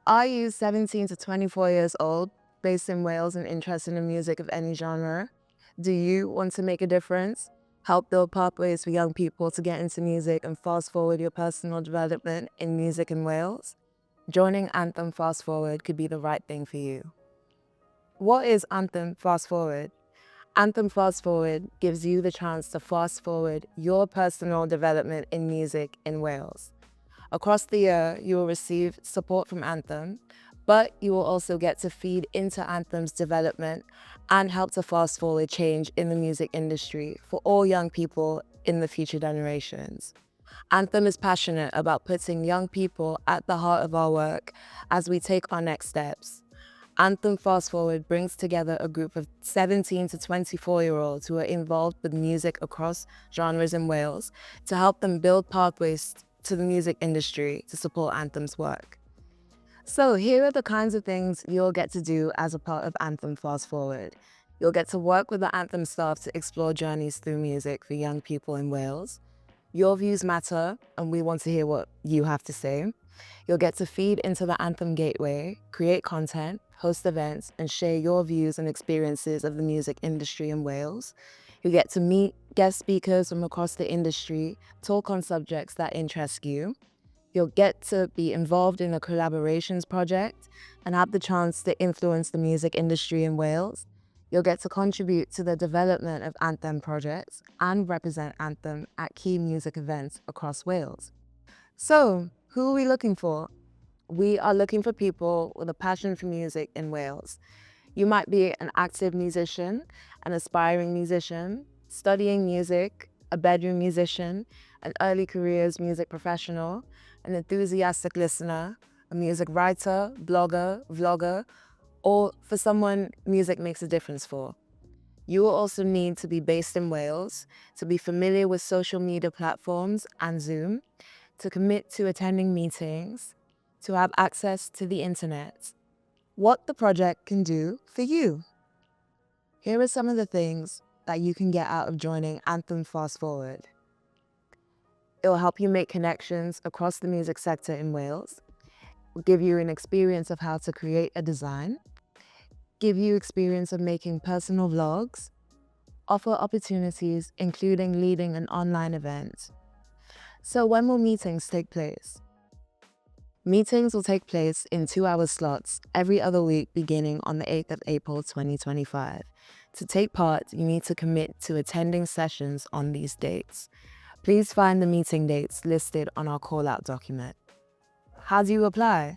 Are you 17 to 24 years old, based in Wales and interested in music of any genre? Do you want to make a difference? Help build pathways for young people to get into music and fast forward your personal development in music in Wales? Joining Anthem Fast Forward could be the right thing for you. What is Anthem Fast Forward? Anthem Fast Forward gives you the chance to fast forward your personal development in music in Wales. Across the year, you will receive support from Anthem, but you will also get to feed into Anthem's development and help to fast forward change in the music industry for all young people in the future generations. Anthem is passionate about putting young people at the heart of our work as we take our next steps. Anthem Fast Forward brings together a group of 17 to 24-year-olds who are involved with music across genres in Wales to help them build pathways to the music industry to support Anthem's work. So here are the kinds of things you'll get to do as a part of Anthem Fast Forward. You'll get to work with the Anthem staff to explore journeys through music for young people in Wales. Your views matter, and we want to hear what you have to say. You'll get to feed into the Anthem Gateway, create content, host events, and share your views and experiences of the music industry in Wales. You get to meet guest speakers from across the industry, talk on subjects that interest you. You'll get to be involved in a collaborations project and have the chance to influence the music industry in Wales. You'll get to contribute to the development of Anthem projects and represent Anthem at key music events across Wales. So, who are we looking for? We are looking for people with a passion for music in Wales. You might be an active musician, an aspiring musician, studying music, a bedroom musician, an early careers music professional, an enthusiastic listener, a music writer, blogger, vlogger, or for someone music makes a difference for. You will also need to be based in Wales, to be familiar with social media platforms and Zoom, to commit to attending meetings, to have access to the internet. What the project can do for you. Here are some of the things that you can get out of joining Anthem Fast Forward. It will help you make connections across the music sector in Wales, will give you an experience of how to create a design, give you experience of making personal vlogs, offer opportunities including leading an online event. So when will meetings take place? Meetings will take place in 2-hour slots every other week beginning on the 8th of April 2025. To take part, you need to commit to attending sessions on these dates. Please find the meeting dates listed on our call-out document. How do you apply?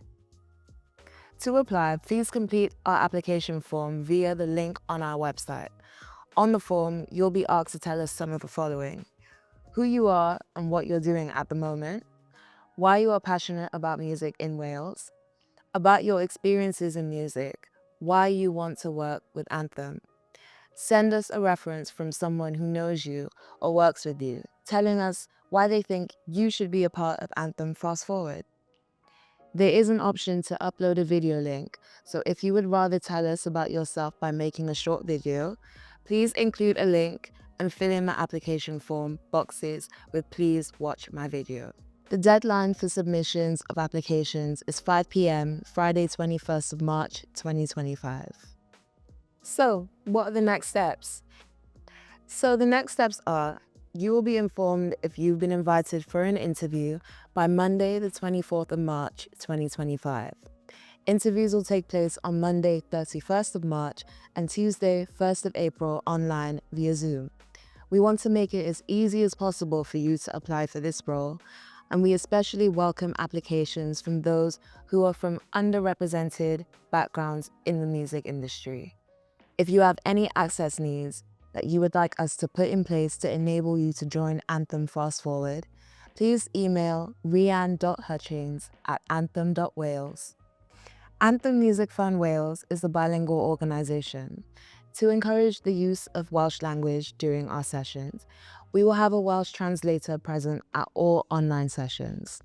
To apply, please complete our application form via the link on our website. On the form, you'll be asked to tell us some of the following: who you are and what you're doing at the moment, why you are passionate about music in Wales, about your experiences in music, why you want to work with Anthem. Send us a reference from someone who knows you or works with you, telling us why they think you should be a part of Anthem Fast Forward. There is an option to upload a video link, so if you would rather tell us about yourself by making a short video, please include a link and fill in the application form boxes with "Please watch my video." The deadline for submissions of applications is 5 p.m. Friday 21st of March 2025. So, what are the next steps? So the next steps are, you will be informed if you've been invited for an interview by Monday the 24th of March 2025. Interviews will take place on Monday 31st of March and Tuesday 1st of April online via Zoom. We want to make it as easy as possible for you to apply for this role, and we especially welcome applications from those who are from underrepresented backgrounds in the music industry. If you have any access needs that you would like us to put in place to enable you to join Anthem Fast Forward, please email rian.hutchings@anthem.wales. Anthem Music Fund Wales is a bilingual organisation. To encourage the use of Welsh language during our sessions, we will have a Welsh translator present at all online sessions.